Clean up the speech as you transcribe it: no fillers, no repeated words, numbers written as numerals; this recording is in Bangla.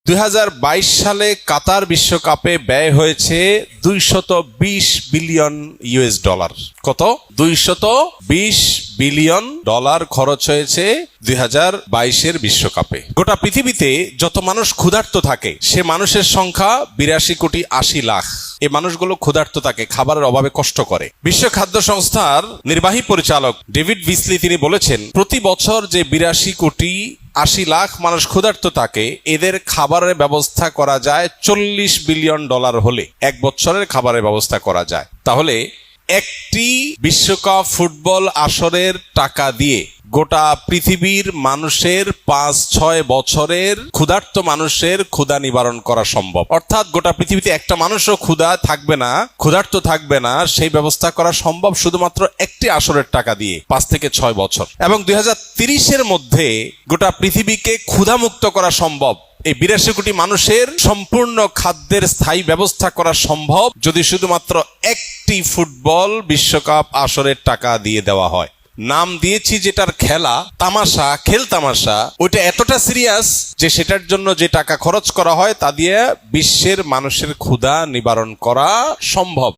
2022 সালে কাতার বিশ্বকাপে ব্যয় হয়েছে 220 বিলিয়ন ইউএস ডলার। কত? 220 বিলিয়ন ডলার খরচ হয়েছে 2022 বিশ্বকাপে। গোটা পৃথিবীতে যত মানুষ ক্ষুধার্ত থাকে সে মানুষের সংখ্যা 82 কোটি 80 লাখ। এই মানুষগুলো ক্ষুধার্ত থাকে, খাবারের অভাবে কষ্ট করে। বিশ্ব খাদ্য সংস্থার নির্বাহী পরিচালক ডেভিড বিসলি তিনি বলেছেন, প্রতি বছর যে 82 কোটি 80 লাখ মানুষ ক্ষুধার্ত থাকে, এদের খাবারের ব্যবস্থা করা যায় 40 বিলিয়ন ডলার হলে এক বছরের খাবারের ব্যবস্থা করা যায়। তাহলে একটি বিশ্বকাপ ফুটবল আসরের টাকা দিয়ে গোটা পৃথিবীর মানুষের 5-6 বছরের ক্ষুধার্ত মানুষের ক্ষুধা নিবারণ করা সম্ভব। অর্থাৎ গোটা পৃথিবীতে একটা মানুষও ক্ষুধার্ত থাকবে না, সেই ব্যবস্থা করা সম্ভব শুধুমাত্র একটি আসরের টাকা দিয়ে 5 থেকে 6 বছর। এবং 2030 মধ্যে গোটা পৃথিবীকে ক্ষুধামুক্ত করা সম্ভব। এই 82 কোটি মানুষের সম্পূর্ণ খাদ্যের স্থায়ী ব্যবস্থা করা সম্ভব যদি শুধুমাত্র একটি ফুটবল বিশ্বকাপ আসরের টাকা দিয়ে দেওয়া হয়। নাম দিয়েছি যেটার খেল তামাশা, ওইটা এতটা সিরিয়াস যে সেটার জন্য যে টাকা খরচ করা হয় তা দিয়ে বিশ্বের মানুষের ক্ষুধা নিবারণ করা সম্ভব।